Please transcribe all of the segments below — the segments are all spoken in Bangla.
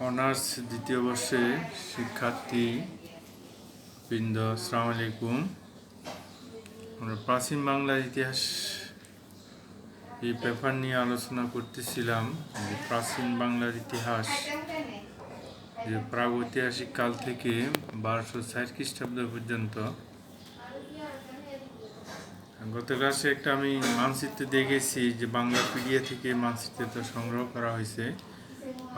অনার্স দ্বিতীয় বর্ষে শিক্ষার্থী বৃন্দ, আসসালামু আলাইকুম। আমরা প্রাচীন বাংলার ইতিহাস এই পেপার নিয়ে আলোচনা করতেছিলাম। প্রাচীন বাংলার ইতিহাস যে প্রাগৈতিহাসিক কাল থেকে 1260 খ্রিস্টাব্দ পর্যন্ত। গত ক্লাসে একটা আমি মানচিত্র দেখেছি যে বাংলা পিডিয়া থেকে মানচিত্রটা সংগ্রহ করা হয়েছে,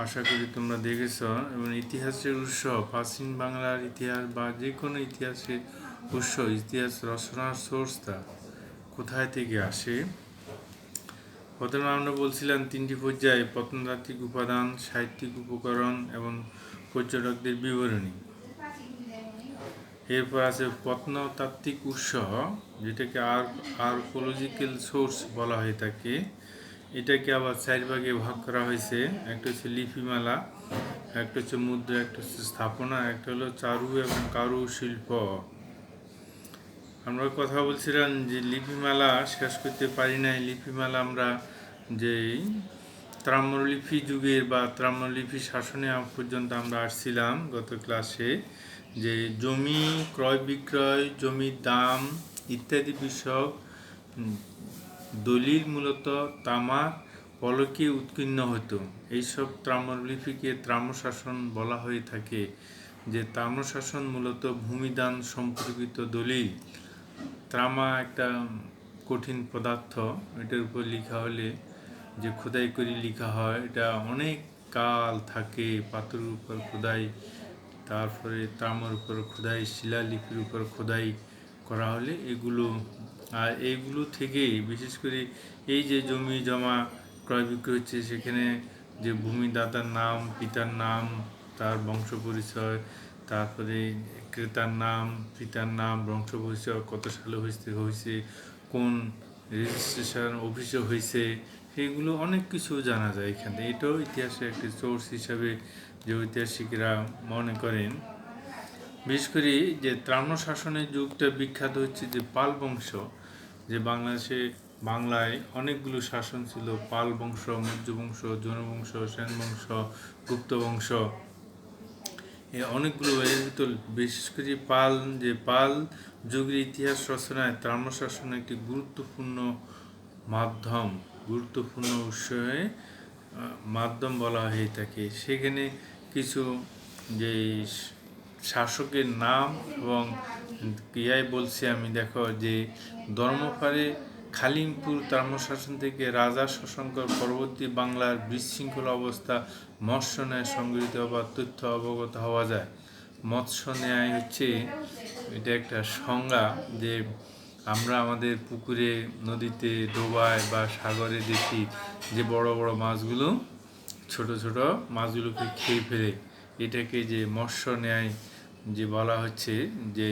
আশা করি তোমরা দেখেছ। এবং ইতিহাসের উৎস, প্রাচীন বাংলার ইতিহাস বা যে কোনো ইতিহাসের উৎস, ইতিহাস রচনার সোর্সটা কোথায় থেকে আসে। প্রথমে আমরা বলছিলাম তিনটি পর্যায়ে: প্রত্নতাত্ত্বিক উপাদান, সাহিত্যিক উপকরণ এবং পর্যটকদের বিবরণী। এরপর আছে প্রত্নতাত্ত্বিক উৎস, যেটাকে আর্কোলজিক্যাল সোর্স বলা হয়ে থাকে। এটাকে আবার 4 ভাগে ভাগ করা হয়েছে। একটা হচ্ছে লিপিমালা, একটা হচ্ছে মুদ্রা, একটা হচ্ছে স্থাপনা, একটা হলো চারু এবং কারু শিল্প। আমরা কথা বলছিলাম যে লিপিমালা শেষ করতে পারি নাই। লিপিমালা আমরা যে তাম্রলিপি যুগের বা তাম্রলিপি শাসনে পর্যন্ত আমরা আসছিলাম গত ক্লাসে, যে জমি ক্রয় বিক্রয়, জমির দাম ইত্যাদি বিষয়ক দলিল মূলত তামার ফলকে উৎকীর্ণ হতো। এইসব তাম্রলিপিকে তাম্রশাসন বলা হয়ে থাকে। যে তাম্রশাসন মূলত ভূমিদান সম্পর্কিত দলিল। তামা একটা কঠিন পদার্থ, এটার উপর লেখা হলে যে খোদাই করে লেখা হয়, এটা অনেক কাল থাকে। পাথরের উপর খোদাই, তারপরে তামার উপর খোদাই, শিলালিপির উপর খোদাই করা হলে এগুলো, আর এইগুলো থেকেই বিশেষ করে এই যে জমি জমা ক্রয় বিক্রয় হচ্ছে, সেখানে যে ভূমিদাতার নাম, পিতার নাম, তার বংশ পরিচয়, তারপরে ক্রেতার নাম, পিতার নাম, বংশ পরিচয়, কত সালে হয়েছে, কোন রেজিস্ট্রেশন অফিসে হয়েছে, সেগুলো অনেক কিছু জানা যায় এখান থেকে। এটাও ইতিহাসের একটি সোর্স হিসাবে যে ঐতিহাসিকরা মনে করেন। বিশেষ করে যে তাম্রশাসনের যুগটা বিখ্যাত হচ্ছে যে পাল বংশ। যে বাংলায় অনেকগুলো শাসন ছিল: পাল বংশ, মৌর্য বংশ, জনবংশ, সেন বংশ, গুপ্ত বংশ। এই অনেকগুলো, এর ভিতর বিশেষ করে পাল যুগের ইতিহাস রচনায় তাম্রশাসন একটি গুরুত্বপূর্ণ মাধ্যম বলা হয়ে থাকে। সেখানে কিছু যে শাসকের নাম এবং বলছি আমি, দেখো যে ধর্মপারে খালিমপুর তাম্রশাসন থেকে রাজা শশঙ্কর পরবর্তী বাংলার বিশৃঙ্খল অবস্থা মৎস্য ন্যায় সংগৃহীত বা তথ্য অবগত হওয়া যায়। মৎস্য ন্যায় হচ্ছে এটা একটা সংজ্ঞা, যে আমরা আমাদের পুকুরে, নদীতে, ডোবায় বা সাগরে দেখি যে বড় বড় মাছগুলো ছোট ছোট মাছগুলোকে খেয়ে ফেলে। এটাকে যে মৎস্য ন্যায় যে বলা হচ্ছে। যে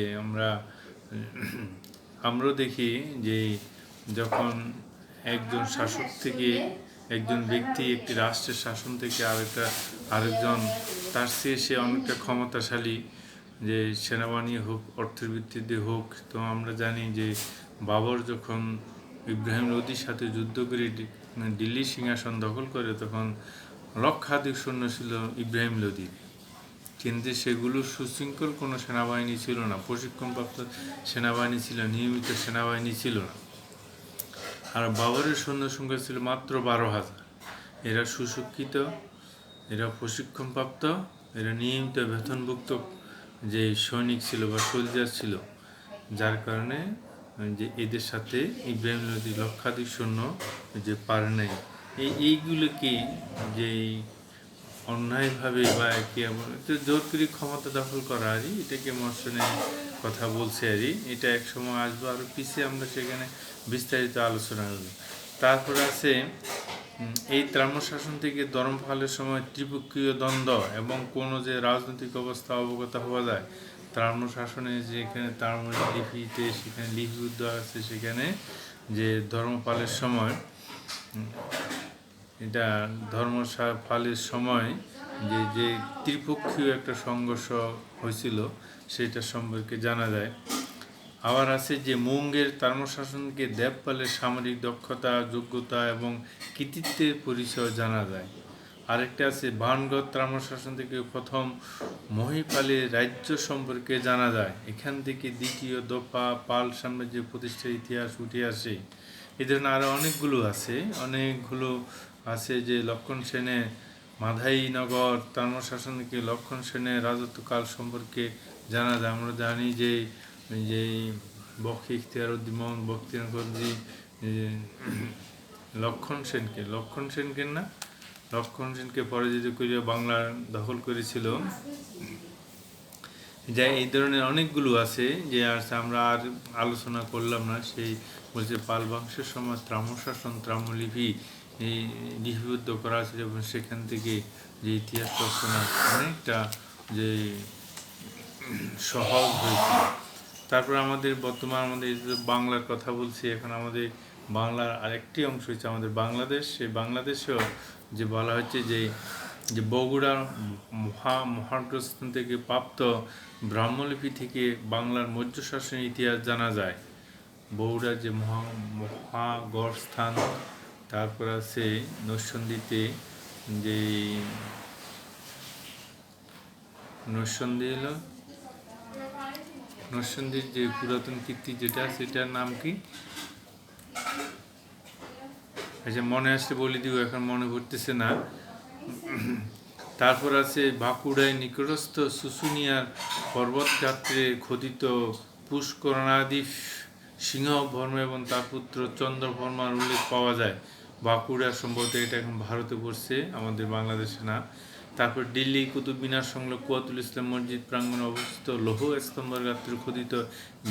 আমরা দেখি যে যখন একজন শাসক থেকে, একজন ব্যক্তি একটি রাষ্ট্রের শাসন থেকে আরেকজন তার চেয়ে সে অনেকটা ক্ষমতাশালী, যে সেনাবাহিনী হোক, অর্থের ভিত্তিতে হোক। তো আমরা জানি যে বাবর যখন ইব্রাহিম লোদির সাথে যুদ্ধ করে দিল্লি সিংহাসন দখল করে, তখন লক্ষাধিক সৈন্য ছিল ইব্রাহিম লোদির, কিন্তু সেগুলো সুশৃঙ্খল কোনো সেনাবাহিনী ছিল না, প্রশিক্ষণপ্রাপ্ত সেনাবাহিনী ছিল, নিয়মিত সেনাবাহিনী ছিল না। আর বাবরের সৈন্য সংখ্যা ছিল মাত্র 12,000। এরা সুশিক্ষিত, এরা প্রশিক্ষণপ্রাপ্ত, এরা নিয়মিত বেতনভুক্ত যে সৈনিক ছিল বা সোলজার ছিল, যার কারণে যে এদের সাথে ইব্রাহিম লোদি লক্ষাধিক সৈন্য যে পারে নাই। এইগুলোকে যে অন্যায়ভাবে বা জোর করে ক্ষমতা দখল করা আরই, এটাকে মৎস্যনের কথা বলছে আরই। এটা এক সময় আসবো, আরও পিছিয়ে আমরা সেখানে বিস্তারিত আলোচনা করব। তারপর আছে এই তাম্রশাসন থেকে ধর্মপালের সময় ত্রিপক্ষীয় দ্বন্দ্ব এবং কোনো যে রাজনৈতিক অবস্থা অবগত হওয়া যায়। তাম্রশাসনে যেখানে তাম্রলিপিতে সেখানে লিপিবদ্ধ আছে, সেখানে যে ধর্মপালের সময়, এটা ধর্মপালের সময় যে ত্রিপক্ষীয় একটা সংঘর্ষ হয়েছিল, সেটা সম্পর্কে জানা যায়। আবার আছে যে মুঙ্গের তাম্রশাসনকে দেবপালের সামরিক দক্ষতা, যোগ্যতা এবং কৃতিত্বের পরিচয় জানা যায়। আরেকটা আছে ভানগড় তাম্রশাসন থেকে প্রথম মহিপালের রাজ্য সম্পর্কে জানা যায়। এখান থেকে দ্বিতীয় দফা পাল সাম্রাজ্যের প্রতিষ্ঠার ইতিহাস উঠে আসে। এই ধরনের আরও অনেকগুলো আছে যে লক্ষণ সেনের মাধাইনগর তাম্রশাসন থেকে লক্ষণ সেনের রাজত্বকাল সম্পর্কে জানা যায়। আমরা জানি যে যে বখি ইখতিয়ারউদ্দিন বখতিয়ারখলজি লক্ষণ সেনকে পরাজিত করে বাংলা দখল করেছিল। যা এই ধরনের অনেকগুলো আছে যে আমরা আর আলোচনা করলাম না। সেই বলছে পাল বংশের সময় তাম্রশাসন তাম্রলিপি লিপিবদ্ধ করা আছে এবং সেখান থেকে যে ইতিহাস রচনা অনেকটা যে সহজ হয়েছিল। তারপর আমাদের বাংলার কথা বলছি। এখন আমাদের বাংলার আরেকটি অংশ হচ্ছে আমাদের বাংলাদেশ। সেই বাংলাদেশেও যে বলা হচ্ছে যে বগুড়ার মহাগ্রস্থান থেকে প্রাপ্ত ব্রাহ্মলিপি থেকে বাংলার মৌর্য শাসনের ইতিহাস জানা যায়। বগুড়ার যে মহাগড় স্থান, তারপর আছে নরসিংদীতে যে নরসিংদীর যে পুরাতন কীর্তি যেটা, সেটার নাম কি? আচ্ছা, মনে আসলে বলে দিব, এখন মনে পড়তেছে না। তারপর আছে বাঁকুড়ায় নিকটস্থ শুশুনিয়ার পর্বতগাত্রে খোদিত পুষ্করণাদি সিংহবর্মা এবং তার পুত্র চন্দ্রবর্মার উল্লেখ পাওয়া যায়। বাঁকুড়া সম্ভবত এটা এখন ভারতে পড়ছে, আমাদের বাংলাদেশে না। তারপর দিল্লি কুতুব মিনার সংলগ্ন কুয়াতুল ইসলাম মসজিদ প্রাঙ্গণে অবস্থিত লৌহ স্তম্ভের গাত্রে খোদিত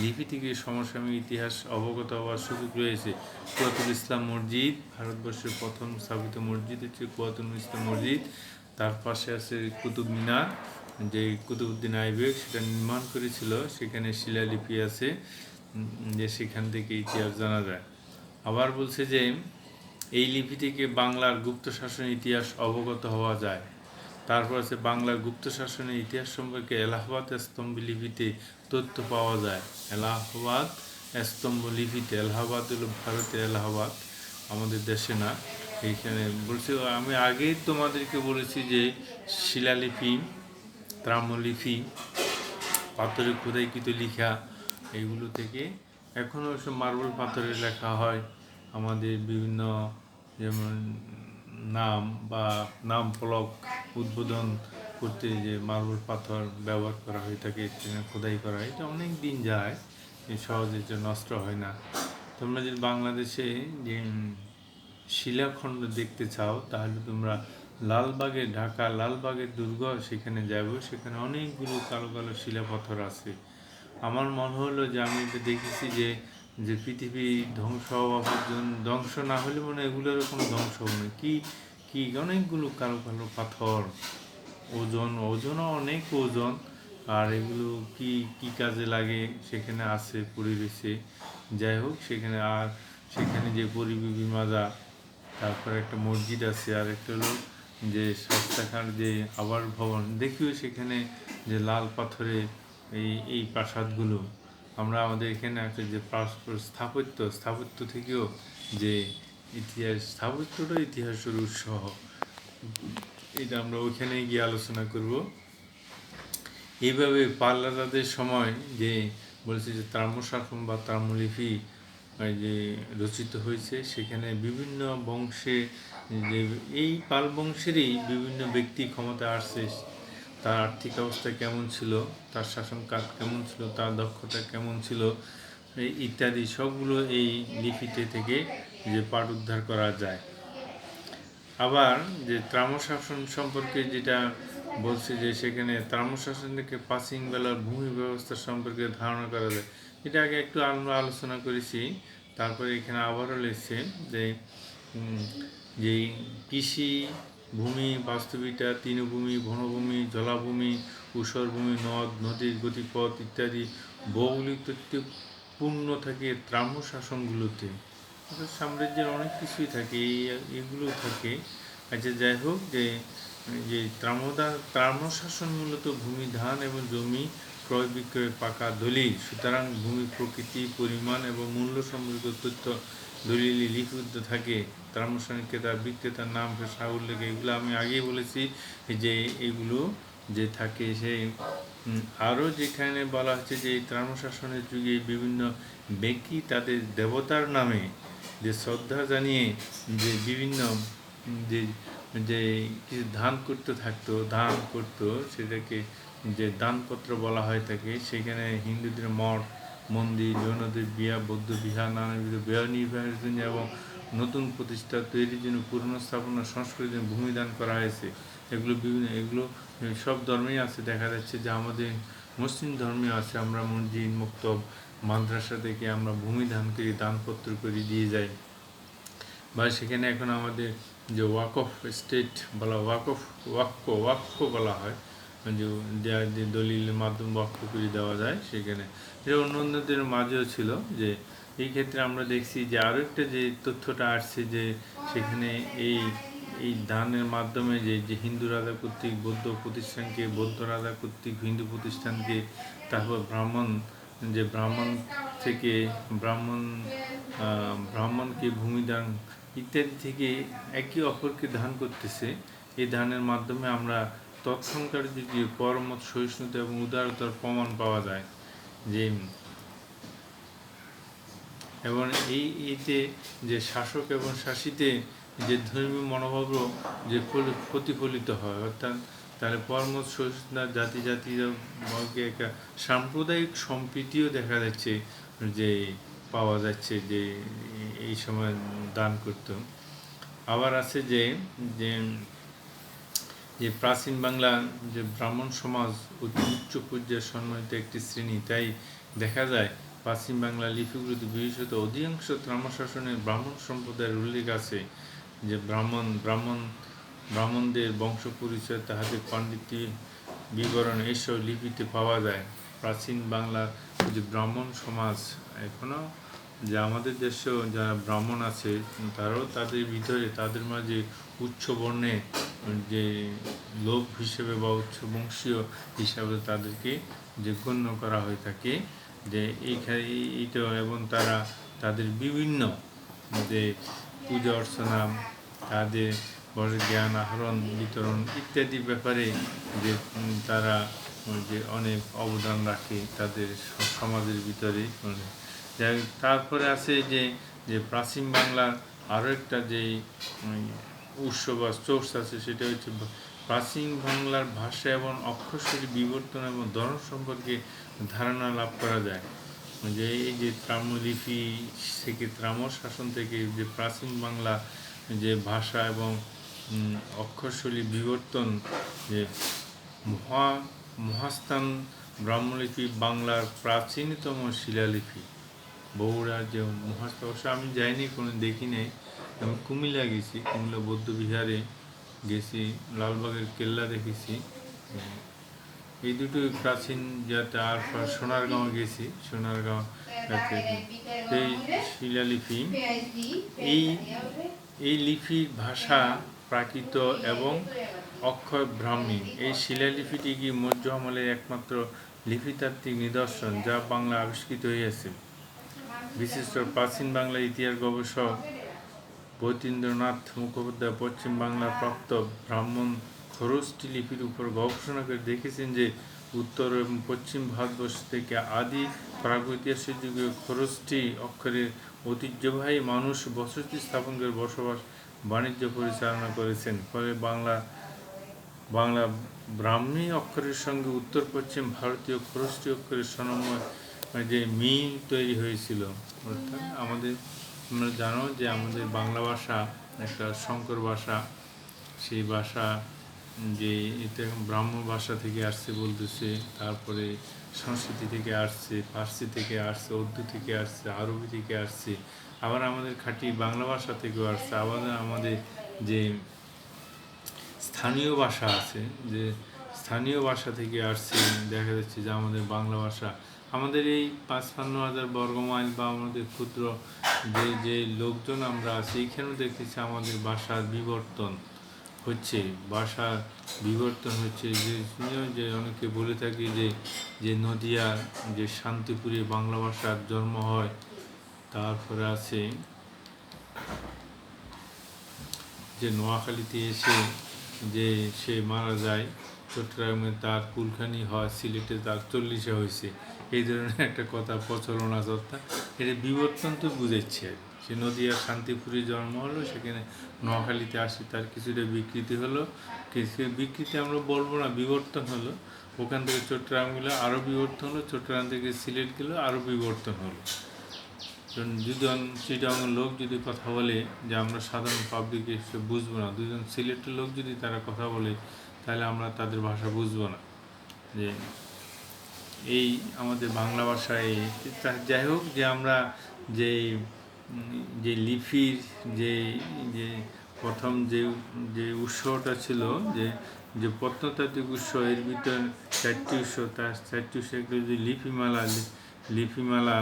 লিপি থেকে সমসাময়িক ইতিহাস অবগত হওয়ার সুযোগ রয়েছে। কুয়াতুল ইসলাম মসজিদ ভারতবর্ষের প্রথম স্থাপিত মসজিদ হচ্ছে কুয়াতুল ইসলাম মসজিদ। তার পাশে আছে কুতুব মিনার, যে কুতুবউদ্দিন আইবেক সেটা নির্মাণ করেছিল। সেখানে শিলালিপি আছে, যে সেখান থেকে ইতিহাস জানা যায়। আবার বলছে যে এই লিপি থেকে বাংলার গুপ্ত শাসনের ইতিহাস অবগত হওয়া যায়। তারপর আছে বাংলার গুপ্ত শাসনের ইতিহাস সম্পর্কে এলাহাবাদ স্তম্ভ লিপিতে তথ্য পাওয়া যায়। এলাহাবাদ স্তম্ভ লিপিতে, এলাহাবাদ হলো ভারতের এলাহাবাদ, আমাদের দেশে না। এইখানে বলছি, আমি আগেই তোমাদেরকে বলেছি যে শিলালিপি, তাম্রলিপি, পাথরে খোদাইকৃত লিখা, এইগুলো থেকে এখনও সব মার্বেল পাথরে লেখা হয়। আমাদের বিভিন্ন যেমন নাম ফলক উদ্বোধন করতে যে মার্বেল পাথর ব্যবহার করা হয়ে থাকে, খোদাই করা হয়, এটা অনেক দিন যায়, সহজে যে নষ্ট হয় না। তোমরা যদি বাংলাদেশে যে শিলাখণ্ড দেখতে চাও, তাহলে তোমরা ঢাকা লালবাগের দুর্গ, সেখানে যাব। সেখানে অনেকগুলো কালো কালো শিলাপাথর আছে। আমার মনে হলো যে আমি এটা দেখেছি যে পৃথিবী ধ্বংস না হলে মনে হয় এগুলোরও কোনো ধ্বংস হবে না। কি অনেকগুলো কালো কালো পাথর, ওজনও অনেক ওজন। আর এগুলো কি কাজে লাগে সেখানে আছে, পড়ে রয়েছে। যাই হোক, সেখানে যে পরিবিবি মাজার, তারপরে একটা মসজিদ আছে, আর একটা হলো যে শাস্তাখার যে আবাস ভবন, দেখিও সেখানে যে লাল পাথরে এই প্রাসাদগুলো। আমরা আমাদের এখানে একটা যে স্থাপত্য থেকেও যে স্থাপত্যটা ইতিহাসের উৎস, এটা আমরা ওইখানে গিয়ে আলোচনা করব। এইভাবে পাল রাজাদের সময় যে বলছে যে তাম্রশাসন বা তাম্রলিপি যে রচিত হয়েছে, সেখানে বিভিন্ন বংশে যে এই পাল বংশেরই বিভিন্ন ব্যক্তি ক্ষমতা আসছে, তার আর্থিক অবস্থা কেমন ছিল, তার শাসনকাল কেমন ছিল, তার দক্ষতা কেমন ছিল, ইত্যাদি সবগুলো এই লিপিতে থেকে যে পাঠ উদ্ধার করা যায়। আবার যে তাম্রশাসন সম্পর্কে যেটা বলছে যে সেখানে তাম্রশাসন থেকে প্রাচীন বেলার ভূমি ব্যবস্থা সম্পর্কে ধারণা করা যায়। এটা আগে একটু আমরা আলোচনা করেছি। তারপরে এখানে আবারও লিখছে যে কৃষি ভূমি, বাস্তুবিটা, তৃণভূমি, বনভূমি, জলাভূমি, ঊষরভূমি, নদ নদীর গতিপথ ইত্যাদি ভৌগোলিক তথ্য পূর্ণ থাকে তাম্রশাসনগুলোতে। সাম্রাজ্যের অনেক কিছুই থাকে, এগুলো থাকে। আচ্ছা, যাই হোক, যে তাম্রশাসন মূলত ভূমি, ধান এবং জমি ক্রয় বিক্রয় পাকা দলিল। সুতরাং ভূমি প্রকৃতি, পরিমাণ এবং মূল্য সম্পর্কিত তথ্য দলিলে লিপিবদ্ধ থাকে। ত্রামসানি ক্রেতা বিক্রেতার নাম পেশা উল্লেখ, এগুলো আমি আগেই বলেছি যে এগুলো যে থাকে সেই আরও যেখানে বলা হচ্ছে যে এই ত্রামশাসনের যুগে বিভিন্ন ব্যক্তি তাদের দেবতার নামে যে শ্রদ্ধা জানিয়ে যে বিভিন্ন যে যে কিছু দান করতে থাকতো, দান করতো, সেটাকে যে দানপত্র বলা হয়ে থাকে। সেখানে হিন্দুদের মঠ, মন্দির, জৈনদের বিয়া, বৌদ্ধ বিহার, নানাবিধ বিবাহ নির্বাহের জন্য এবং নতুন প্রতিষ্ঠা তৈরির জন্য পুরনো স্থাপনা সংস্কৃতির জন্য ভূমি দান করা হয়েছে। এগুলো সব ধর্মেই আছে। দেখা যাচ্ছে যে আমাদের মুসলিম ধর্মে আছে, আমরা মসজিদ, মক্তব, মাদ্রাসা থেকে আমরা ভূমি দান করি, দানপত্র করে দিয়ে যাই। বা সেখানে এখন আমাদের যে ওয়াকফ স্টেট বলা, ওয়াক্ফ বলা হয়, যে দলিলের মাধ্যমে ওয়াকফ করে দেওয়া যায়, সেখানে যে অন্যদের মাঝেও ছিল। যে এই ক্ষেত্রে আমরা দেখছি যে আরও একটা যে তথ্যটা আসছে যে সেখানে এই দানের মাধ্যমে যে হিন্দু রাজা কর্তৃক বৌদ্ধ প্রতিষ্ঠানকে, বৌদ্ধ রাজা কর্তৃক হিন্দু প্রতিষ্ঠানকে, তারপর ব্রাহ্মণ থেকে ব্রাহ্মণকে ভূমিদান ইত্যাদি থেকে একে অপরকে দান করতেছে। এই দানের মাধ্যমে আমরা তৎসংখ্যার যুগে পরমত সহিষ্ণুতা এবং উদারতার প্রমাণ পাওয়া যায়। যে এবং এইতে যে শাসক এবং শাসিতে যে ধর্মীয় মনোভাবও যে প্রতিফলিত হয়, অর্থাৎ তাহলে পরমত সহিষ্ণুতা, জাতি একটা সাম্প্রদায়িক সম্প্রীতিও দেখা যাচ্ছে যে পাওয়া যাচ্ছে যে এই সময় দান করত। আবার আছে যে যে প্রাচীন বাংলা যে ব্রাহ্মণ সমাজ উচ্চ পর্যায়ে সম্মানিত একটি শ্রেণী, তাই দেখা যায় প্রাচীন বাংলা লিপিগুলিতে বিশেষত অধিকাংশ ত্রামশাসনের ব্রাহ্মণ সম্প্রদায়ের উল্লেখ আছে। যে ব্রাহ্মণদের বংশ পরিচয়, তাহাদের পাণ্ডিত্য বিবরণ এইসব লিপিতে পাওয়া যায়। প্রাচীন বাংলার যে ব্রাহ্মণ সমাজ, এখনও যে আমাদের দেশেও যারা ব্রাহ্মণ আছে তারাও তাদের ভিতরে, তাদের মাঝে উচ্চ বর্ণে যে লোক হিসেবে বা উচ্চ বংশীয় হিসাবে তাদেরকে যে গণ্য করা হয়ে থাকে। যে এইটা এবং তাদের বিভিন্ন যে পূজা অর্চনা, তাদের জ্ঞান আহরণ, বিতরণ ইত্যাদি ব্যাপারে যে তারা যে অনেক অবদান রাখে তাদের সমাজের ভিতরে। তারপরে আছে যে প্রাচীন বাংলার আরও একটা যে উৎস বা সোর্স আছে, সেটা হচ্ছে প্রাচীন বাংলার ভাষা এবং অক্ষরশৈলী বিবর্তন এবং ধরন সম্পর্কে ধারণা লাভ করা যায়। যে এই যে ত্রাম্রলিপি থেকে, শাসন থেকে যে প্রাচীন বাংলা যে ভাষা এবং অক্ষরশৈলী বিবর্তন, যে মহাস্থান ব্রাহ্মলিপি বাংলার প্রাচীনতম শিলালিপি। বগুড়ার যে মহাস্থান, অবশ্য আমি যাইনি, কোনো দেখি নাই। আমি কুমিল্লা গেছি, কুমিল্লা বৌদ্ধ বিহারে গেছি, লালবাগের কেল্লা দেখেছি, এই দুটোই প্রাচীন। যাতে আর সোনারগাঁও গেছি, সোনারগাঁও এই শিলালিপি, এই লিপির ভাষা প্রাকৃত এবং অক্ষর ব্রাহ্মী। এই শিলালিপিটি কি মৌর্য আমলের একমাত্র লিপিতাত্ত্বিক নিদর্শন যা বাংলা আবিষ্কৃত হইয়াছে। বিশিষ্ট প্রাচীন বাংলার ইতিহাস গবেষক বৈতীন্দ্রনাথ মুখোপাধ্যায় পশ্চিম বাংলার প্রাপ্ত ব্রাহ্মণ খরস্টি লিপির উপর গবেষণা করে দেখেছেন যে উত্তর এবং পশ্চিম ভারতবর্ষ থেকে আদি প্রাগৈতিহাসিক যুগে খরস্টি অক্ষরের ঐতিহ্যবাহী মানুষ বসতি স্থাপন করে বসবাস, বাণিজ্য পরিচালনা করেছেন। ফলে বাংলা ব্রাহ্মী অক্ষরের সঙ্গে উত্তর পশ্চিম ভারতীয় খরস্টি অক্ষরের সমন্বয় যে মিল তৈরি হয়েছিল। অর্থাৎ আমরা জানো যে আমাদের বাংলা ভাষা একটা সংকর ভাষা। সেই ভাষা যে এটা ব্রাহ্ম ভাষা থেকে আসছে বলতেছে, তারপরে সংস্কৃতি থেকে আসছে, ফার্সি থেকে আসছে, উর্দু থেকে আসছে, আরবি থেকে আসছে, আবার আমাদের খাঁটি বাংলা ভাষা থেকেও আসছে। আবার আমাদের যে স্থানীয় ভাষা আছে, যে স্থানীয় ভাষা থেকে আসছে। দেখা যাচ্ছে যে আমাদের বাংলা ভাষা, আমাদের এই ৫৫,০০০ বর্গমাইল বা আমাদের ক্ষুদ্র যে লোকজন আমরা আছি, এখানেও দেখতেছি আমাদের ভাষার বিবর্তন হচ্ছে, ভাষা বিবর্তন হচ্ছে। যে অনেকে বলে থাকি যে নদিয়ার যে শান্তিপুরে বাংলা ভাষার জন্ম হয়, তারপরে আছে যে নোয়াখালীতে এসে যে সে মারা যায়, চট্টগ্রামে তার কুলখানি হয়, সিলেটে তার 40-এ হয়েছে, এই ধরনের একটা কথা প্রচলন আছে। অর্থাৎ এটা বিবর্তন তো বুঝাচ্ছে আর কি। সে নদীয়ার শান্তিপুরে জন্ম হলো, সেখানে নোয়াখালীতে আসে, তার কিছুটা বিকৃতি হলো, কিছু বিকৃতি আমরা বলবো না, বিবর্তন হলো। ওখান থেকে চট্টগ্রাম গেলো, আরও বিবর্তন হলো, চট্টগ্রাম থেকে সিলেট গেলো, আরও বিবর্তন হলো। দুজন চিটাং লোক যদি কথা বলে, যে আমরা সাধারণ পাবলিক এসে বুঝবো না, দুজন সিলেটের লোক যদি তারা কথা বলে, তাহলে আমরা তাদের ভাষা বুঝবো না। যে এই আমাদের বাংলা ভাষায় যাই হোক, যে আমরা যে যে লিপির যে যে প্রথম যে উৎসটা ছিল, যে প্রত্নতাত্ত্বিক উৎস, এর ভিতর 4টি উৎস, তার 4টি উৎস একটা যে লিপিমালা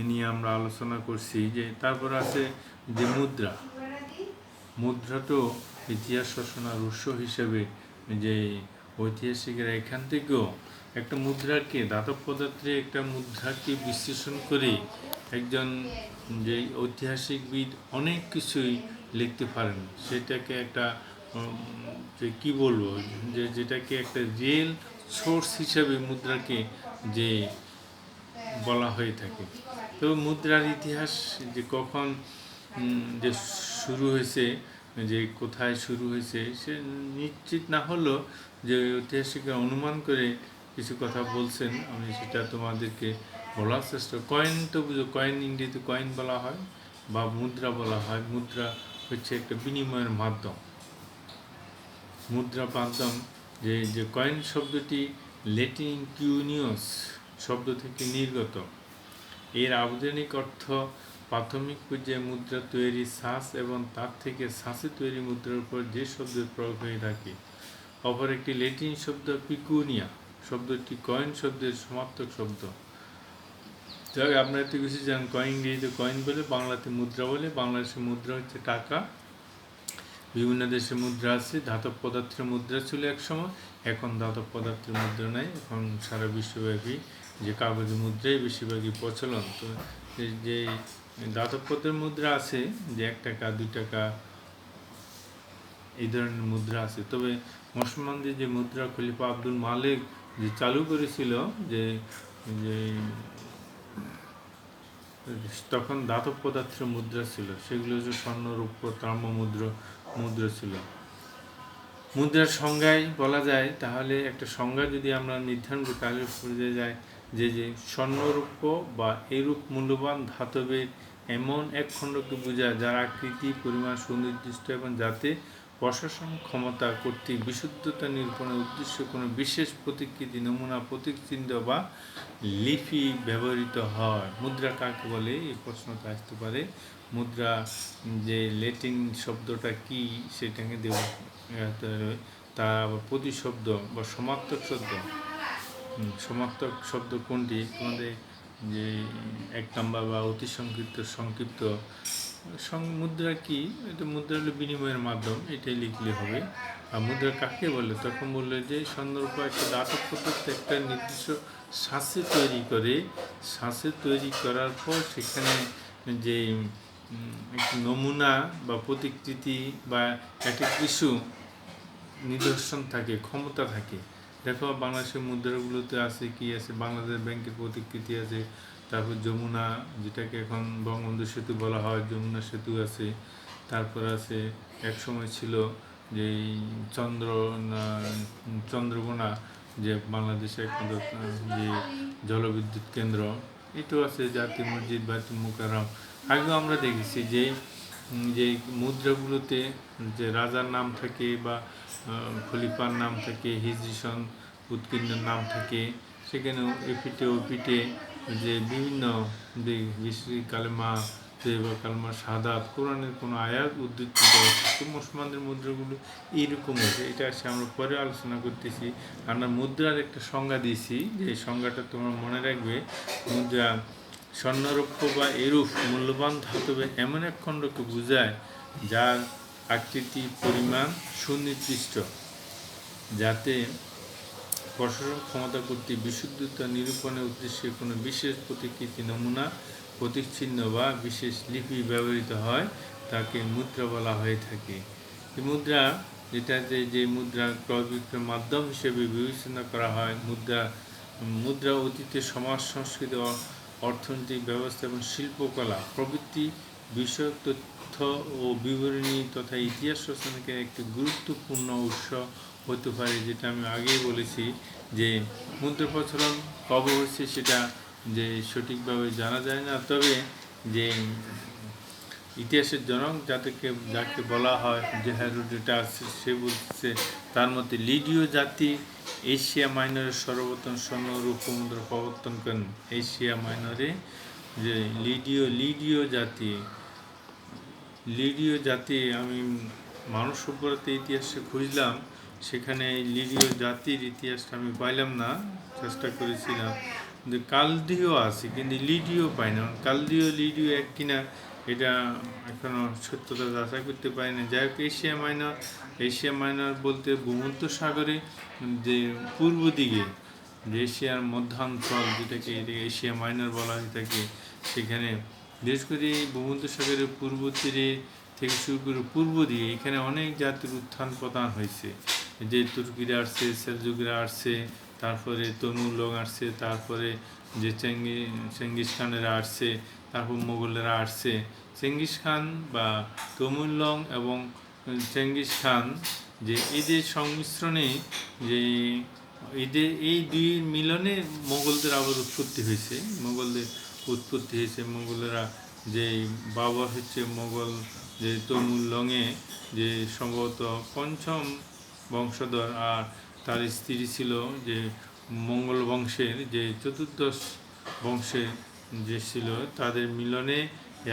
নিয়ে আমরা আলোচনা করছি। যে তারপর আছে যে মুদ্রাটাও ইতিহাস রচনার উৎস হিসেবে, যে ঐতিহাসিকরা এখান থেকেও একটা মুদ্রাকে, ধাতব পদার্থে একটা মুদ্রাকে বিশ্লেষণ করে একজন যে ঐতিহাসিকবিদ অনেক কিছুই লিখতে পারেন। সেটাকে একটা যে কী বলবো, যেটাকে একটা রিয়েল সোর্স হিসেবে মুদ্রাকে যে বলা হয়ে থাকে। তো মুদ্রার ইতিহাস যে কখন যে শুরু হয়েছে, যে কোথায় শুরু হয়েছে, সে নিশ্চিত না হলেও যে ঐতিহাসিকরা অনুমান করে কিছু কথা বলছেন, আমি সেটা তোমাদেরকে বলার চেষ্টা। কয়েন তো বুঝো, কয়েন ইংরেজিতে কয়েন বলা হয় বা মুদ্রা বলা হয়। মুদ্রা হচ্ছে একটা বিনিময়ের মাধ্যম। মুদ্রা মাধ্যম, যে কয়েন শব্দটি ল্যাটিন কিউনিওস শব্দ থেকে নির্গত। এর আধুনিক অর্থ প্রাথমিক পর্যায়ে মুদ্রা তৈরি ছাঁচ এবং তার থেকে ছাঁচে তৈরি মুদ্রার উপর যে শব্দের প্রয়োগ হয়ে থাকে। অপর একটি ল্যাটিন শব্দ পিকুনিয়া শব্দটি কয়েন শব্দের সমার্থক শব্দ। যাই আপনারা তো কিছু জানেন, কয়েন ইংরেজিতে কয়েন বলে, বাংলাতে মুদ্রা বলে। বাংলাদেশের মুদ্রা হচ্ছে টাকা। বিভিন্ন দেশে মুদ্রা আছে, ধাতব পদার্থের মুদ্রা ছিল এক সময়, এখন ধাতব পদার্থের মুদ্রা নেই, এখন সারা বিশ্বব্যাপী যে কাগজের মুদ্রাই বেশিরভাগই প্রচলন। তো যে ধাতব পদার্থের মুদ্রা আছে, যে 1 টাকা 2 টাকা এই ধরনের মুদ্রা আছে। তবে মুসলমানদের যে মুদ্রা খলিফা আব্দুল মালিক যে চালু করেছিল, যে তখন ধাতব পদার্থের মুদ্রা ছিল, সেগুলো হচ্ছে স্বর্ণ, রৌপ্য, তাম্র মুদ্রা ছিল। মুদ্রার সংজ্ঞায় বলা যায়, তাহলে একটা সংজ্ঞা যদি আমরা নির্ধারণ করি, তাহলে বোঝা যায় যে স্বর্ণ, রৌপ্য বা এরূপ মূল্যবান ধাতবের এমন এক খণ্ডকে বোঝায় যার আকৃতি, পরিমাণ সুনির্দিষ্ট এবং যাতে প্রশাসন ক্ষমতা কর্তৃক বিশুদ্ধতা নিরূপণের উদ্দেশ্যে কোনো বিশেষ প্রতিকৃতি, নমুনা, প্রতীক চিহ্ন বা লিপি ব্যবহৃত হয়। মুদ্রা কাকে বলে, এই প্রশ্নটা আসতে পারে। মুদ্রা যে ল্যাটিন শব্দটা কি সেটাকে দেওয়া, তার আবার প্রতিশব্দ বা সমার্থক শব্দ কোনটি, তোমাদের যে 1 নম্বর বা অতি সংক্ষিপ্ত মুদ্রা কি, এটা মুদ্রা হলো বিনিময়ের মাধ্যম, এটাই লিখলে হবে। আর মুদ্রা কাকে বলে, তখন বললে যে স্বর্ণরূপ একটা ধাতব পদার্থ একটা নির্দিষ্ট ছাঁচে তৈরি করার পর সেখানে যে একটি নমুনা বা প্রতিকৃতি বা একটা কিছু নিদর্শন থাকে, ক্ষমতা থাকে। দেখো বাংলাদেশের মুদ্রাগুলোতে আছে কি আছে, বাংলাদেশ ব্যাংকের প্রতিকৃতি আছে, তারপর যমুনা, যেটাকে এখন বঙ্গবন্ধু সেতু বলা হয়, যমুনা সেতু আছে। তারপর আছে এক সময় ছিল যে চন্দ্রকোনা, যে বাংলাদেশে একমাত্র যে জলবিদ্যুৎ কেন্দ্র, এটাও আছে। জাতীয় মসজিদ, বাইতুল মুকাররম। আগেও আমরা দেখেছি যে মুদ্রাগুলোতে যে রাজার নাম থাকে বা খলিফার নাম থাকে, হিজরি সন উৎকীর্ণের নাম থাকে। সেখানেও এপিঠে ওপিঠে যে বিভিন্ন কালেমা, কালেমা শাহাদাত, কোরআনের কোনো আয়াত উদ্ধৃত করা থাকে। মুসলমানদের মুদ্রাগুলো এইরকম হয়েছে। এটা আসে আমরা পরে আলোচনা করতেছি। আমরা মুদ্রার একটা সংজ্ঞা দিয়েছি, যে সংজ্ঞাটা তোমরা মনে রাখবে। মুদ্রা স্বর্ণরৌপ্য বা এরূপ মূল্যবান ধাতবের এমন এক খণ্ডকে বোঝায় যার আকৃতি পরিমাণ সুনির্দিষ্ট, যাতে প্রশাসন ক্ষমতা কর্তৃক বিশুদ্ধতা নিরূপণের উদ্দেশ্যে কোনো বিশেষ প্রতিকৃতি, নমুনা, প্রতীকচিহ্ন বা বিশেষ লিপি ব্যবহৃত হয় তাকে মুদ্রা বলা হয়ে থাকে। এই মুদ্রা, যেটাতে যে মুদ্রা ক্রয় বিক্রয়ের মাধ্যম হিসেবে বিবেচনা করা হয়, মুদ্রা অতীতে সমাজ, সংস্কৃতি, অর্থনৈতিক ব্যবস্থা এবং শিল্পকলা প্রভৃতি বিষয়ক তথ্য ও বিবরণী তথা ইতিহাস রচনাকে একটি গুরুত্বপূর্ণ উৎস হতে পারে। যেটা আমি আগেই বলেছি যে মুদ্রা প্রচলন কবে হচ্ছে সেটা যে সঠিকভাবে জানা যায় না, তবে যে ইতিহাসের জনক যাকে বলা হয় যে হেরোডোটাস, সে বলছে তার মধ্যে লিডীয় জাতি এশিয়া মাইনরের সর্বপ্রথম স্বর্ণ রৌপ্য মুদ্রা প্রবর্তন করেন। এশিয়া মাইনরে যে লিডীয় জাতি আমি মানব সভ্যতার ইতিহাসে খুঁজলাম, সেখানে লিডীয় জাতির ইতিহাসটা আমি পাইলাম না, চেষ্টা করেছিলাম। কিন্তু কালদীয় আছে, কিন্তু লিডীয় পাই না। লিডীয় এক কিনা এটা এখনও সত্যতা যাচাই করতে পারি না। যাই হোক, এশিয়া মাইনর বলতে ভূমধ্যসাগরে যে পূর্ব দিকে, যে এশিয়ার মধ্যাঞ্চল, যেটাকে এশিয়া মাইনর বলা হয়ে থাকে, সেখানে বিশেষ করে ভূমধ্যসাগরের পূর্ব তীরে থেকে শুরু করে পূর্ব দিকে এখানে অনেক জাতির উত্থান পতন হয়েছে। যে তুর্কিরা আসছে, সেলজুকরা আসছে, তারপরে তৈমুরলং আসছে, তারপরে যে চেঙ্গিস খানেরা আসছে, তারপর মোগলেরা আসছে। চেঙ্গিস খান বা তৈমুরলং এবং চেঙ্গিস খান, যে এদের সংমিশ্রণে, যে এই দুই মিলনে মোগলদের আবার উৎপত্তি হয়েছে। মোগলেরা যে বাবর হচ্ছে মোগল, যে তৈমুরলংয়ে যে সম্ভবত পঞ্চম বংশধর, আর তার স্ত্রী ছিল যে মঙ্গল বংশের যে চতুর্দশ বংশের যে ছিল, তাদের মিলনে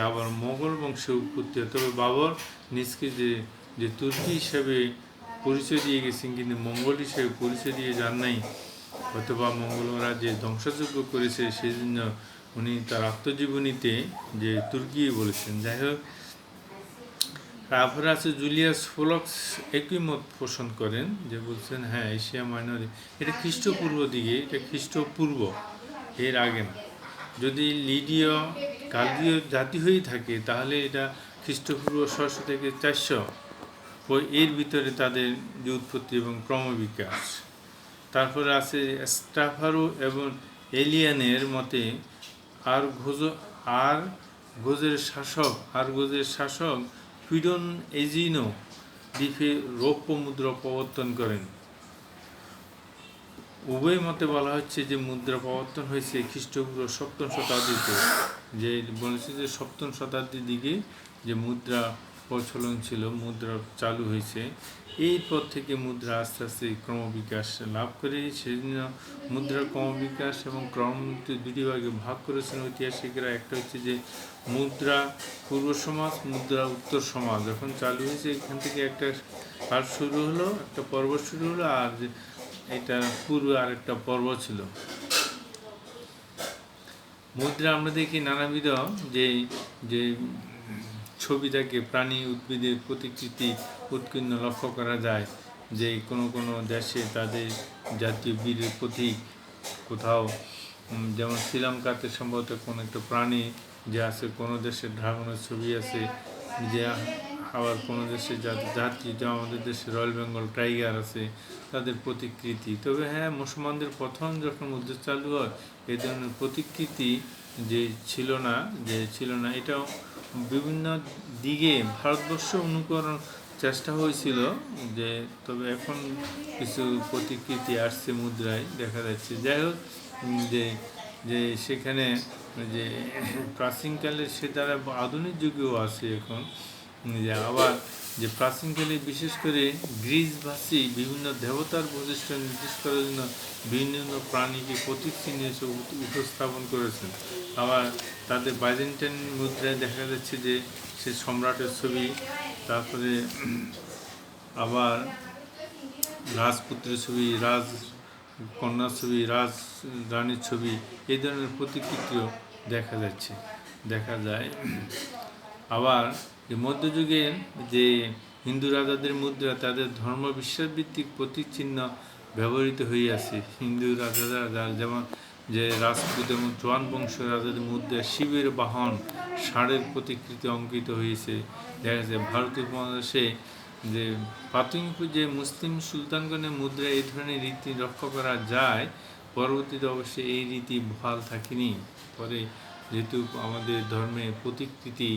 আবার মোগল বংশের উৎপত্তি হয়। তবে বাবর নিজকে যে তুর্কি হিসেবে পরিচয় দিয়ে গেছেন, কিন্তু মঙ্গল হিসেবে পরিচয় দিয়ে যান নাই। অথবা মঙ্গলরা যে ধ্বংসযজ্ঞ করেছে, সেই জন্য উনি তার আত্মজীবনীতে যে তুর্কি বলেছেন। যাই হোক, তারপরে আছে জুলিয়াস ফোলক্স একই মত পোষণ করেন, যে বলছেন হ্যাঁ এশিয়া মাইনরে এটা খ্রিস্টপূর্ব দিকে, এটা খ্রিস্টপূর্ব, এর আগে না। যদি কালদীয় জাতি হয়ে থাকে তাহলে এটা খ্রিস্টপূর্ব 600 থেকে 400, এর ভিতরে তাদের যে উৎপত্তি এবং ক্রমবিকাশ। তারপরে আছে স্ট্রাফারো এবং এলিয়ানের মতে আরগোজের শাসক ফিডন এজিনো দ্বীপে রৌপ্য মুদ্রা প্রবর্তন করেন। উভয় মতে বলা হচ্ছে যে মুদ্রা প্রবর্তন হয়েছে খ্রিস্টপূর্ব 7ম শতাব্দীতে, যে বলেছে যে 7ম শতাব্দীর দিকে যে মুদ্রা প্রচলন ছিল, মুদ্রা চালু হয়েছে। এরপর থেকে মুদ্রা আস্তে আস্তে ক্রমবিকাশ লাভ করে। সেজন্য মুদ্রার ক্রমবিকাশ এবং দুটি ভাগে ভাগ করেছেন ঐতিহাসিকরা। একটা হচ্ছে যে মুদ্রা পূর্ব সমাজ, মুদ্রা উত্তর সমাজ যখন চালু হয়েছে, এখান থেকে একটা পর্ব শুরু হলো, আর এটা পূর্বে আরেকটা পর্ব ছিল। মুদ্রা আমরা দেখি নানাবিধ যে ছবি থাকে, প্রাণী, উদ্ভিদের প্রতিকৃতি উৎকীর্ণ লক্ষ্য করা যায়। যে কোনো দেশে তাদের জাতীয় বীরের প্রতীক, কোথাও যেমন শ্রীলঙ্কাতে সম্ভবত কোনো একটা প্রাণী যে আছে, কোনো দেশের ড্রাগনের ছবি আছে, যে আবার কোনো দেশের জাতি, যেমন আমাদের দেশে রয়্যাল বেঙ্গল টাইগার আছে, তাদের প্রতিকৃতি। তবে হ্যাঁ, মুসলমানদের প্রথম যখন মুদ্রা চালু হয়, এই ধরনের প্রতিকৃতি যে ছিল না, এটাও বিভিন্ন দিকে ভারতবর্ষ অনুকরণ চেষ্টা হয়েছিল, যে তবে এখন কিছু প্রতিকৃতি আসছে মুদ্রায় দেখা যাচ্ছে। যাই হোক, যে সেখানে যে প্রাচীনকালে সে দ্বারা আধুনিক যুগেও আছে এখন, যে আবার যে প্রাচীনকালে বিশেষ করে গ্রিসবাসী বিভিন্ন দেবতার বৈশিষ্ট্য নির্দেশ করার জন্য বিভিন্ন প্রাণীকে প্রতীক চিহ্ন হিসেবে উপস্থাপন করেছেন। আবার তাদের বাইজেন্টাইন মুদ্রায় দেখা যাচ্ছে যে সে সম্রাটের ছবি, তারপরে আবার রাজপুত্রের ছবি, রাজকন্যার ছবি, রানীর ছবি, এই ধরনের প্রতিকৃতিও দেখা যায়। আবার মধ্যযুগের যে হিন্দু রাজাদের মুদ্রা তাদের ধর্ম বিশ্বাস ভিত্তিক প্রতীক চিহ্ন ব্যবহৃত হইয়াছে। হিন্দু রাজারা যেমন যে রাজপুত এবং চৌহান বংশ রাজাদের মুদ্রা শিবের বাহন ষাঁড়ের প্রতিকৃতি অঙ্কিত হয়েছে। দেখা যাচ্ছে ভারতীয় উপমহাদেশে যে প্রাথমিক যে মুসলিম সুলতানগণের মুদ্রা এই ধরনের রীতি রক্ষা করা যায়, পরবর্তীতে অবশ্যই এই রীতি বহাল থাকেনি। পরে যেহেতু আমাদের ধর্মে প্রতিকৃতি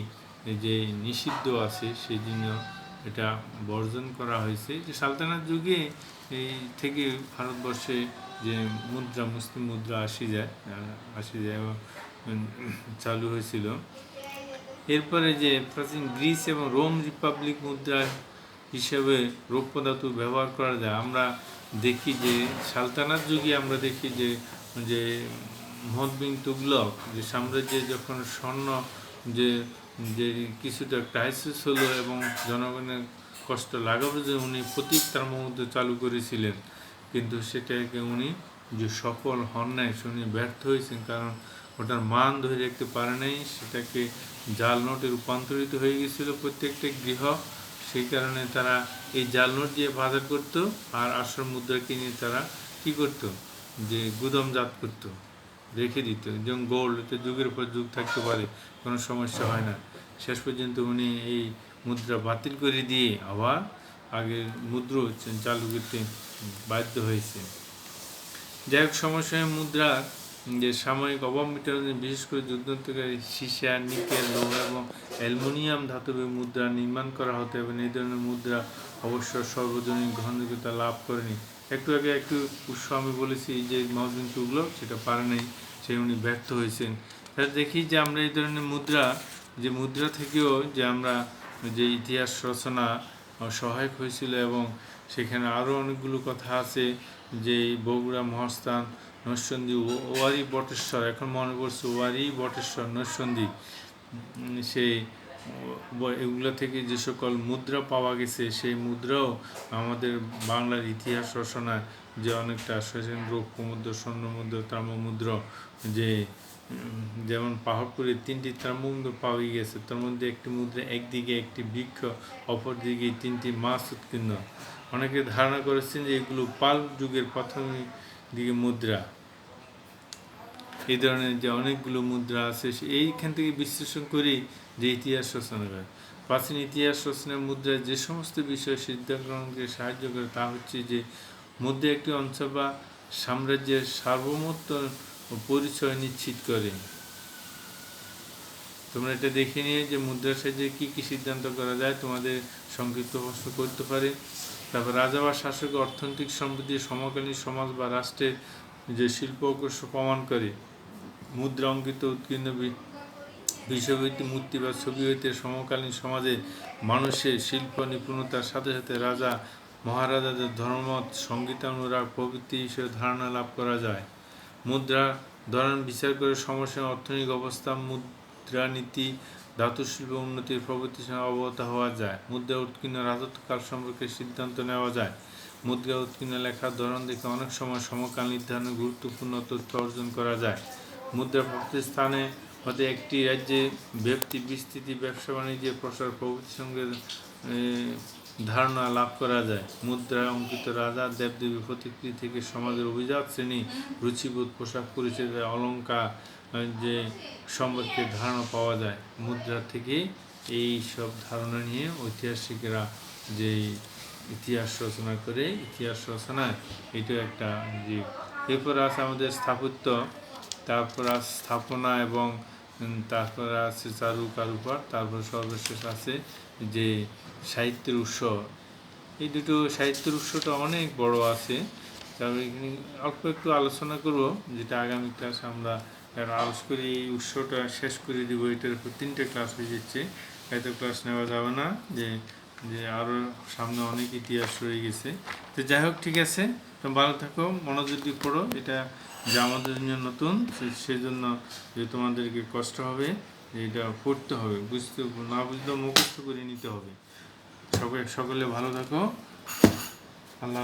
যে নিষিদ্ধ আছে, সেই জন্য এটা বর্জন করা হয়েছে। যে সালতানাত যুগে এই থেকে ভারতবর্ষে যে মুদ্রা মুসলিম মুদ্রা আসি যায় এবং চালু হয়েছিল। এরপরে যে প্রাচীন গ্রিস এবং রোম রিপাবলিক মুদ্রা হিসেবে রৌপ্য ধাতু ব্যবহার করা যায়। আমরা দেখি যে সালতানাত যুগে আমরা দেখি যে যে মুহাম্মদ বিন তুগলক যে সাম্রাজ্যে যখন স্বর্ণ যে যে কিছুটা ক্রাইসিস হলো এবং জনগণের কষ্ট লাগাবে যে উনি প্রতীক তার মধ্যে চালু করেছিলেন, কিন্তু সেটাকে উনি যে সফল হন নাই, উনি ব্যর্থ হয়েছেন, কারণ ওটার মান ধরে রাখতে পারে নাই। সেটাকে জাল নোটে রূপান্তরিত হয়ে গেছিল প্রত্যেকটা গৃহ। সেই কারণে তারা এই জাল নোট দিয়ে বাজার করতো, আর আসল মুদ্রা কিনে তারা কি করতো, যে গুদামজাত করতো, রেখে দিত। যেমন গোল্ড, এটা যুগের পর যুগ থাকতে পারে, কোনো সমস্যা হয় না। শেষ পর্যন্ত উনি এই মুদ্রা বাতিল করে দিয়ে আবার আগের মুদ্রা চালু করতে বাধ্য হয়েছে। যাই হোক, সমসাময়িক মুদ্রার যে সাময়িক অভাব মেটানোর বিশেষ করে যুগান্তকারী সীসা, নিকেল, লৌহ এবং অ্যালুমিনিয়াম ধাতবের মুদ্রা নির্মাণ করা হতো এবং এই ধরনের মুদ্রা অবশ্য সর্বজনীন গ্রহণযোগ্যতা লাভ করেনি। একটু আগে একটু উৎস আমি বলেছি যে মুহাম্মদ বিন তুগলক সেটা পারে নাই, সে উনি ব্যর্থ হয়েছেন। তাহলে দেখি যে আমরা এই ধরনের মুদ্রা থেকেও যে আমরা যে ইতিহাস রচনা সহায়ক হয়েছিল, এবং সেখানে আরও অনেকগুলো কথা আছে। যে বগুড়া, মহাস্থান, নরসিংদী, ওয়ারী, বটেশ্বর, এখন মনে পড়ছে ওয়ারী, বটেশ্বর, নরসিংদী, সেই এগুলো থেকে যে সকল মুদ্রা পাওয়া গেছে, সেই মুদ্রাও আমাদের বাংলার ইতিহাস রচনায় যে অনেকটা রৌপ্য মুদ্রা, স্বর্ণ মুদ্রা, তাম্র মুদ্রা, যে যেমন পাহাড়পুরে 3টি তাম্রমুদ্রা পাওয়া গেছে, তার মধ্যে একটি মুদ্রা একদিকে একটি বৃক্ষ, অপর দিকে 3টি মাছ উৎকীর্ণ। অনেকে ধারণা করেছেন যে এগুলো পাল যুগের প্রাথমিক দিকে মুদ্রা। এই ধরনের যে অনেকগুলো মুদ্রা আছে, এইখান থেকে বিশ্লেষণ করি যে ইতিহাস রচনা করে। প্রাচীন ইতিহাস রচনার মুদ্রায় যে সমস্ত বিষয় সিদ্ধান্ত গ্রহণকে সাহায্য করে তা হচ্ছে যে মুদ্রা একটি অঞ্চল বা সাম্রাজ্যের সার্বভৌমত্ব পরিচয় নিশ্চিত করে। তোমরা এটা দেখে নিয়ে যে মুদ্রার সাহায্যে কী কী সিদ্ধান্ত করা যায় তোমাদের সংক্ষিপ্ত প্রশ্ন করতে পারে। তারপর রাজা বা শাসক অর্থনৈতিক সমৃদ্ধি সমকালীন সমাজ বা রাষ্ট্রের যে শিল্প প্রমাণ করে। মুদ্রা অঙ্কিত উৎকীর্ণ বিষয়ভিত্তিক মূর্তি বা ছবি হইতে সমকালীন সমাজে মানুষের শিল্প নিপুণতার সাথে সাথে রাজা মহারাজাদের ধর্মমত, সঙ্গীতানুরাগ প্রভৃতি হিসেবে ধারণা লাভ করা যায়। মুদ্রা ধরন বিচার করে সমসাময়িক অর্থনৈতিক অবস্থা, মুদ্রানীতি, ধাতুশিল্প উন্নতির প্রভৃতি সঙ্গে অবগত হওয়া যায়। মুদ্রা উৎকীর্ণ রাজত্বকাল সম্পর্কে সিদ্ধান্ত নেওয়া যায়। মুদ্রা উৎকীর্ণ লেখার ধরন দেখে অনেক সময় সমকাল নির্ধারণে গুরুত্বপূর্ণ তথ্য অর্জন করা যায়। মুদ্রা প্রাপ্তির স্থানে হতে একটি রাজ্যে ব্যাপ্তি, বিস্তৃতি, ব্যবসা বাণিজ্যের প্রসার প্রভৃতির সঙ্গে ধারণা লাভ করা যায়। মুদ্রায় অঙ্কিত রাজা, দেবদেবীর প্রতিকৃতি থেকে সমাজের অভিজাত শ্রেণী, রুচিবোধ, পোশাক পরিচ্ছদ, অলঙ্কার যে সম্পর্কে ধারণা পাওয়া যায়। মুদ্রা থেকে এই সব ধারণা নিয়ে ঐতিহাসিকরা যে ইতিহাস রচনা করে, ইতিহাস রচনায় এটা একটা যে। এরপর আছে আমাদের স্থাপত্য, তারপর আছে স্থাপনা, এবং তারপর আছে চারু কারুপাঠ, তারপর সর্বশেষ আছে যে সাহিত্যের উৎস। এই দুটো সাহিত্যের উৎসটা অনেক বড় আছে, তবে এখানে অল্প একটু আলোচনা করব, যেটা আগামী ক্লাস আমরা আলোচনা করি। এই উৎসটা শেষ করে দিব, এটার উপর 3টে ক্লাস হয়ে যাচ্ছে, এত ক্লাস নেওয়া যাবে না, যে যে আরও সামনে অনেক ইতিহাস রয়ে গেছে। তো যাই হোক, ঠিক আছে, তো ভালো থাকো, মনোযোগ দিয়ে পড়ো। এটা যে আমাদের জন্য নতুন, সেজন্য যে তোমাদেরকে কষ্ট হবে, এটা পড়তে হবে, বুঝতে না বুঝলেও মুখস্থ করে নিতে হবে। সকলে ভালো থাকো, আল্লাহ।